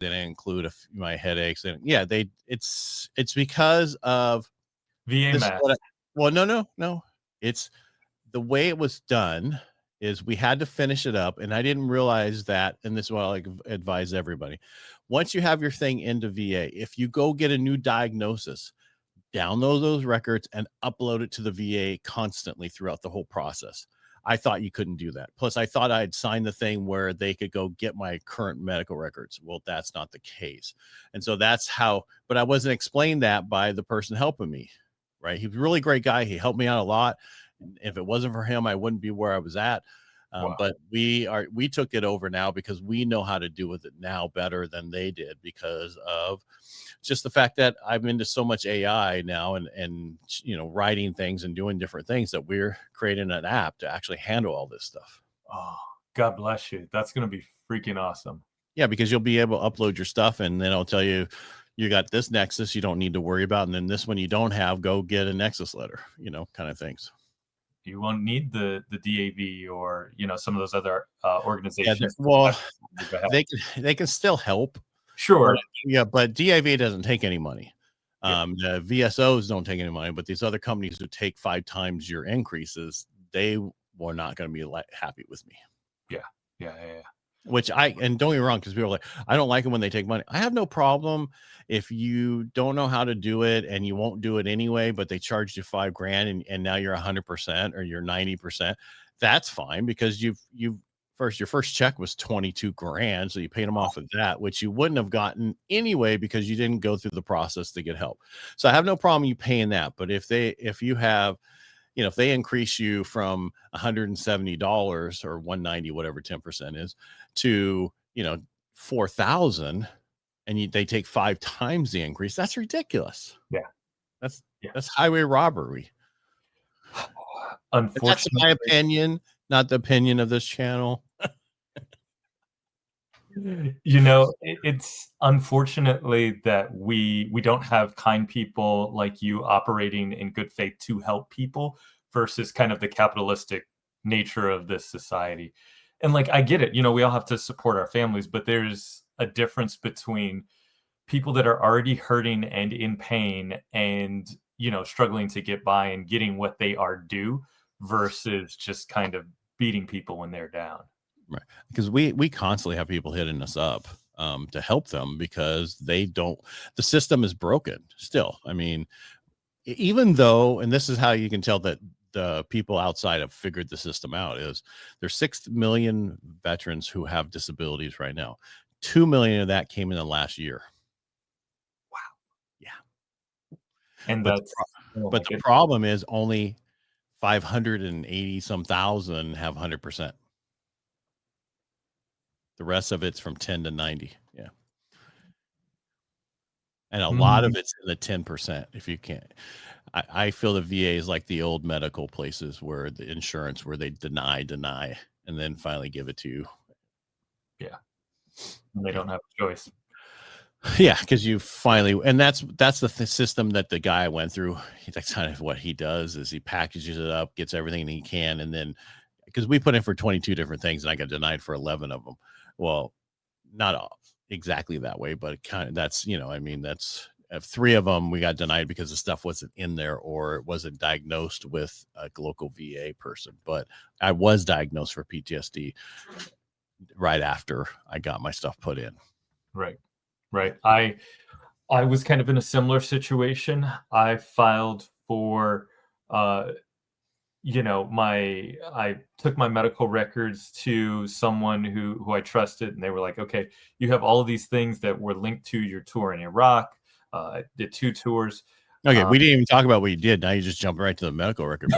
They didn't include my headaches. And yeah, it's because of VA this. math. Well, no. It's the way it was done is we had to finish it up. And I didn't realize that. And this is what I advise everybody. Once you have your thing into VA, if you go get a new diagnosis, download those records and upload it to the VA constantly throughout the whole process. I thought you couldn't do that. Plus, I thought I'd signed the thing where they could go get my current medical records. Well, that's not the case. And so that's how, but I wasn't explained that by the person helping me, right? He was a really great guy. He helped me out a lot. If it wasn't for him, I wouldn't be where I was at. Wow. But we took it over now because we know how to do with it now better than they did, because of just the fact that I'm into so much AI now and writing things and doing different things, that we're creating an app to actually handle all this stuff. Oh, God bless you. That's going to be freaking awesome. Yeah, because you'll be able to upload your stuff, and then I'll tell you, you got this Nexus you don't need to worry about, and then this one you don't have, go get a Nexus letter, kind of things. You won't need the DAV or some of those other organizations. Well, they can still help. Sure. But DAV doesn't take any money. The VSOs don't take any money, but these other companies who take 5 times your increases, they were not going to be happy with me. Yeah. Which and don't get me wrong, because people are like, I don't like it when they take money. I have no problem if you don't know how to do it and you won't do it anyway, but they charged you $5,000 and now you're 100% or you're 90%. That's fine, because your first check was $22,000, so you paid them off of that, which you wouldn't have gotten anyway because you didn't go through the process to get help. So I have no problem you paying that. But if you have, if they increase you from $170 or $190, whatever 10% is, to $4,000, and they take 5 times the increase, that's ridiculous. Yeah, that's highway robbery. Unfortunately, that's my opinion, not the opinion of this channel. It's unfortunately that we don't have kind people like you operating in good faith to help people, versus kind of the capitalistic nature of this society. And I get it, we all have to support our families, but there's a difference between people that are already hurting and in pain and, struggling to get by and getting what they are due, versus just kind of beating people when they're down. Right. Because we constantly have people hitting us up to help them, because the system is broken still. I mean, even though, and this is how you can tell that the people outside have figured the system out, is there's 6 million veterans who have disabilities right now. 2 million of that came in the last year. Wow. Yeah. And but the problem is only 580 some thousand have 100%. The rest of it's from 10 to 90. Yeah. And a lot of it's in the 10%. If you can't, I feel the VA is like the old medical places where the insurance, where they deny, and then finally give it to you. Yeah. And they don't have a choice. Yeah. Cause you finally, and that's the system that the guy went through. That's kind of what he does, is he packages it up, gets everything he can. And then, because we put in for 22 different things and I got denied for 11 of them. Well, not exactly that way, but kind of, that's, that's 3 of them we got denied because the stuff wasn't in there, or it wasn't diagnosed with a local VA person. But I was diagnosed for PTSD right after I got my stuff put in. Right. I was kind of in a similar situation. I filed for, I took my medical records to someone who I trusted, and they were like, okay, you have all of these things that were linked to your tour in Iraq. I did 2 tours. Okay, we didn't even talk about what you did. Now you just jumped right to the medical record.